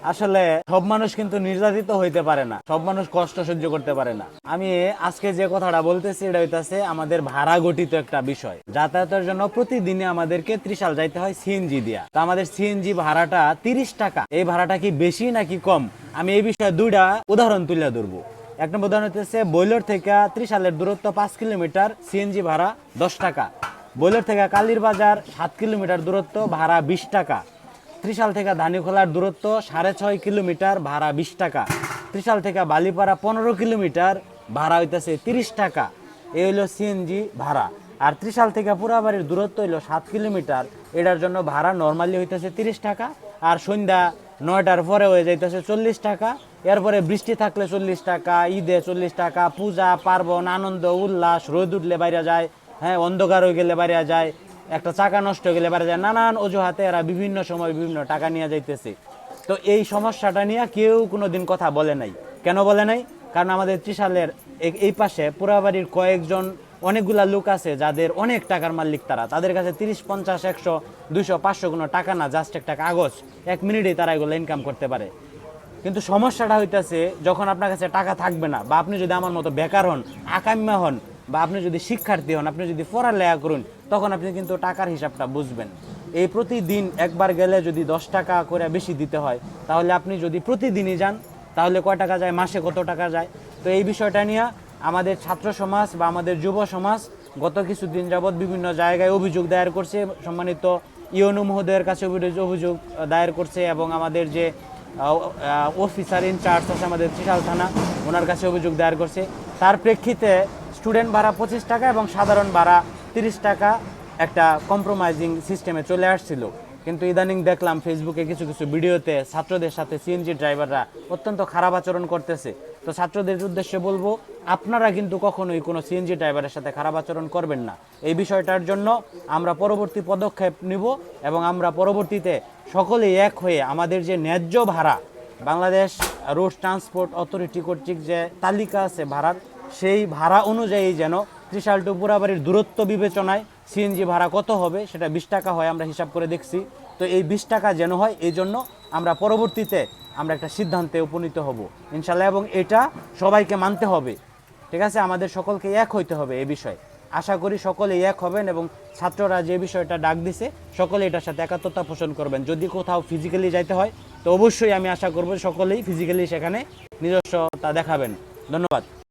আসলে সব মানুষ কিন্তু নির্যাতিত হইতে পারে না, সব মানুষ কষ্ট সহ্য করতে পারে না। আমি আজকে যে কথাটা বলতেছি এটা হইতাছে আমাদের ভাড়া গঠিত একটা বিষয়। যাতায়াতের জন্য প্রতিদিনে আমাদেরকে ত্রিশাল যাইতে হয় সিএনজি দিয়া। তো আমাদের সিএনজি ভাড়াটা 30 টাকা। এই ভাড়াটা কি বেশি নাকি কম, আমি এই বিষয়ে দুইটা উদাহরণ তুলে ধরবো। এক নম্বর উদাহরণ হচ্ছে বৈলর থেকে ত্রিশালের দূরত্ব 5 কিলোমিটার, সিএনজি ভাড়া 10 টাকা। বৈলর থেকে কালীর বাজার 7 কিলোমিটার দূরত্ব, ভাড়া 20 টাকা। ত্রিশাল থেকে ধানীখোলার দূরত্ব 6.5 কিলোমিটার, ভাড়া 20 টাকা। ত্রিশাল থেকে বালিপাড়া 15 কিলোমিটার, ভাড়া হইতেছে 30 টাকা। এই হইলো সিএনজি ভাড়া। আর ত্রিশাল থেকে পুরাবাড়ির দূরত্ব হইলো 7 কিলোমিটার, এটার জন্য ভাড়া নর্মালি হইতেছে 30 টাকা। আর সন্ধ্যা 9টার পরে হয়ে যাইতেছে 40 টাকা। এরপরে বৃষ্টি থাকলে 40 টাকা, ঈদে 40 টাকা, পূজা পার্বণ আনন্দ উল্লাস, রোদ উঠলে বাইরে যায়, হ্যাঁ অন্ধকার হয়ে গেলে বাইরে যায়, একটা চাকা নষ্ট হয়ে গেলে বাইরে যায়, নানান অজুহাতে এরা বিভিন্ন সময় বিভিন্ন টাকা নিয়ে যাইতেছে। তো এই সমস্যাটা নিয়ে কেউ কোনোদিন কথা বলে নাই। কেন বলে নাই? কারণ আমাদের ত্রিশালের এই পাশে পুরাবাড়ির কয়েকজন অনেকগুলা লোক আছে যাদের অনেক টাকার মালিক, তাদের কাছে 30, 50, 100, 200, 500 কোনো টাকা না, জাস্ট একটা কাগজ, 1 মিনিটেই তারা এগুলো ইনকাম করতে পারে। কিন্তু সমস্যাটা হইতেছে যখন আপনার কাছে টাকা থাকবে না, বা আপনি যদি আমার মতো বেকার হন, আকাম্য হন, বা আপনি যদি শিক্ষার্থী হন, আপনি যদি পড়ালেখা করুন, তখন আপনি কিন্তু টাকার হিসাবটা বুঝবেন। এই প্রতিদিন একবার গেলে যদি 10 টাকা করে বেশি দিতে হয়, তাহলে আপনি যদি প্রতিদিনই যান তাহলে কয় টাকা যায়, মাসে কত টাকা যায়। তো এই বিষয়টা নিয়ে আমাদের ছাত্র সমাজ বা আমাদের যুব সমাজ গত কিছুদিন যাবৎ বিভিন্ন জায়গায় অভিযোগ দায়ের করছে, সম্মানিত ইউনু মহোদয়ের কাছে অভিযোগ দায়ের করছে, এবং আমাদের যে অফিসার ইনচার্জ আছে আমাদের ত্রিশাল থানা, ওনার কাছে অভিযোগ দায়ের করছে। তার প্রেক্ষিতে স্টুডেন্ট ভাড়া 25 টাকা এবং সাধারণ ভাড়া 30 টাকা একটা কম্প্রোমাইজিং সিস্টেমে চলে আসছিল। কিন্তু ইদানিং দেখলাম ফেসবুকে কিছু কিছু ভিডিওতে ছাত্রদের সাথে সিএনজি ড্রাইভাররা অত্যন্ত খারাপ আচরণ করতেছে। তো ছাত্রদের উদ্দেশ্যে বলবো, আপনারা কিন্তু কখনোই কোনো সিএনজি ড্রাইভারের সাথে খারাপ আচরণ করবেন না। এই বিষয়টার জন্য আমরা পরবর্তী পদক্ষেপ নিব, এবং আমরা পরবর্তীতে সকলেই এক হয়ে আমাদের যে ন্যায্য ভাড়া, বাংলাদেশ রোড ট্রান্সপোর্ট অথরিটি কর্তৃক যে তালিকা আছে ভাড়ার, সেই ভাড়া অনুযায়ী যেন ত্রিশাল টু পুরাবাড়ির দূরত্ব বিবেচনায় সিএনজি ভাড়া কত হবে সেটা 20 টাকা হয়, আমরা হিসাব করে দেখছি। তো এই 20 টাকা যেন হয়, এই জন্য আমরা পরবর্তীতে আমরা একটা সিদ্ধান্তে উপনীত হব ইনশাল্লাহ, এবং এটা সবাইকে মানতে হবে। ঠিক আছে, আমাদের সকলকে এক হইতে হবে এই বিষয়ে। আশা করি সকলে এক হবেন, এবং ছাত্ররা যে বিষয়টা ডাক দিছে সকলে এটার সাথে একাত্মতা পোষণ করবেন। যদি কোথাও ফিজিক্যালি যাইতে হয় তো অবশ্যই আমি আশা করব সকলেই ফিজিক্যালি সেখানে নিজস্বতা দেখাবেন। ধন্যবাদ।